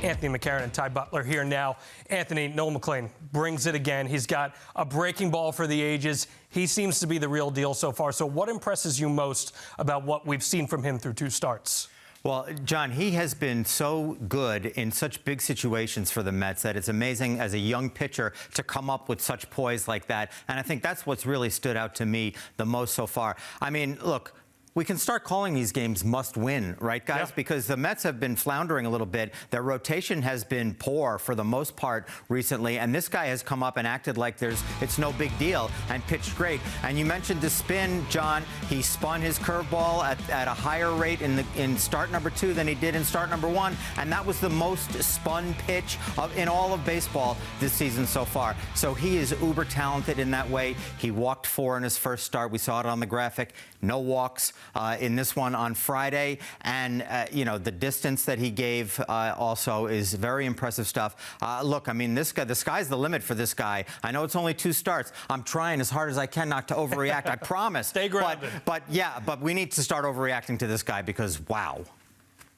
Anthony McCarron and Ty Butler here now. Anthony, Nolan McLean brings it again. He's got a breaking ball for the ages. He seems to be the real deal so far. So what impresses you most about what we've seen from him through 2 starts? Well, John, he has been so good in such big situations for the Mets that it's amazing as a young pitcher to come up with such poise like that. And I think that's what's really stood out to me the most so far. I mean, look, we can start calling these games must-win, right, guys? Yeah. Because the Mets have been floundering a little bit. Their rotation has been poor for the most part recently, and this guy has come up and acted like it's no big deal and pitched great. And you mentioned the spin, John. He spun his curveball at a higher rate in start number 2 than he did in start number 1, and that was the most spun pitch in all of baseball this season so far. So he is uber talented in that way. He walked 4 in his first start. We saw it on the graphic. No walks in this one on Friday, and you know, the distance that he gave also is very impressive stuff. Look, I mean, this guy, the sky's the limit for this guy. I know it's only 2 starts. I'm trying as hard as I can not to overreact. I promise. Stay grounded. But we need to start overreacting to this guy because wow.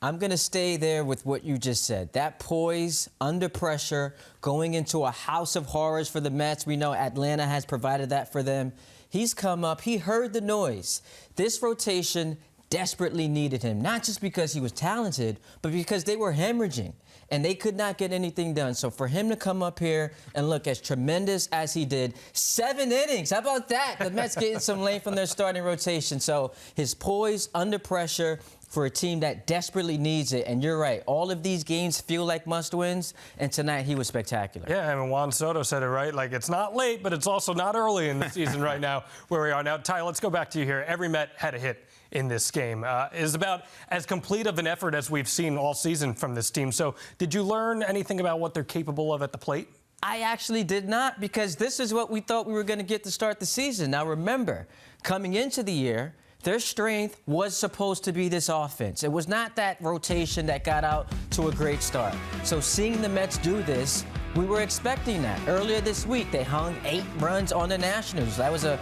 I'm going to stay there with what you just said. That poise, under pressure, going into a house of horrors for the Mets. We know Atlanta has provided that for them. He's come up. He heard the noise. This rotation desperately needed him, not just because he was talented, but because they were hemorrhaging and they could not get anything done. So for him to come up here and look as tremendous as he did, 7 innings, how about that? The Mets getting some lane from their starting rotation. So his poise under pressure for a team that desperately needs it. And you're right, all of these games feel like must-wins, and tonight he was spectacular. Yeah, I mean, Juan Soto said it right. Like, it's not late, but it's also not early in the season right now where we are. Now, Ty, let's go back to you here. Every Met had a hit in this game. It is about as complete of an effort as we've seen all season from this team. So did you learn anything about what they're capable of at the plate? I actually did not, because this is what we thought we were going to get to start the season. Now, remember, coming into the year, their strength was supposed to be this offense. It was not that rotation that got out to a great start. So seeing the Mets do this, we were expecting that. Earlier this week, they hung 8 runs on the Nationals. That was a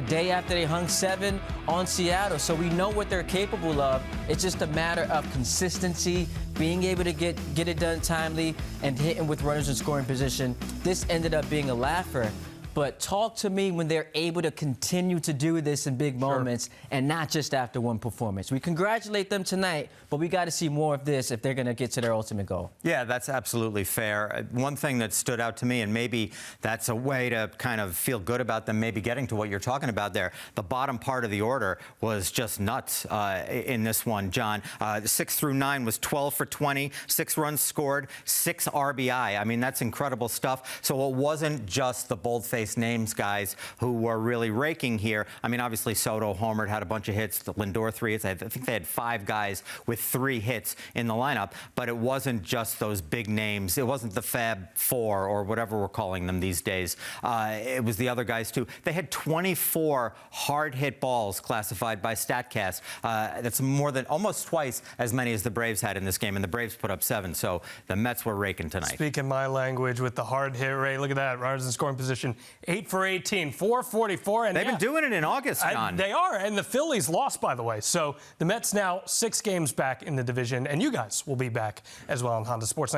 day after they hung 7 on Seattle. So we know what they're capable of. It's just a matter of consistency, being able to get it done timely, and hitting with runners in scoring position. This ended up being a laugher. But talk to me when they're able to continue to do this in big moments and not just after one performance. We congratulate them tonight, but we got to see more of this if they're going to get to their ultimate goal. Yeah, that's absolutely fair. One thing that stood out to me, and maybe that's a way to kind of feel good about them maybe getting to what you're talking about there, the bottom part of the order was just nuts in this one, John. 6 through 9 was 12 for 20, 6 runs scored, 6 RBI. I mean, that's incredible stuff. So it wasn't just the bold-faced names, guys, who were really raking here. I mean, obviously, Soto homered, had a bunch of hits. Lindor 3 hits. I think they had 5 guys with 3 hits in the lineup, but it wasn't just those big names. It wasn't the Fab 4 or whatever we're calling them these days. It was the other guys, too. They had 24 hard-hit balls classified by StatCast. That's more than almost twice as many as the Braves had in this game, and the Braves put up 7, so the Mets were raking tonight. Speaking my language with the hard hit rate, look at that. Runners in scoring position, 8 for 18, 444. And they've been doing it in August, John. They are, and the Phillies lost, by the way. So the Mets now 6 games back in the division, and you guys will be back as well on Honda Sports Night.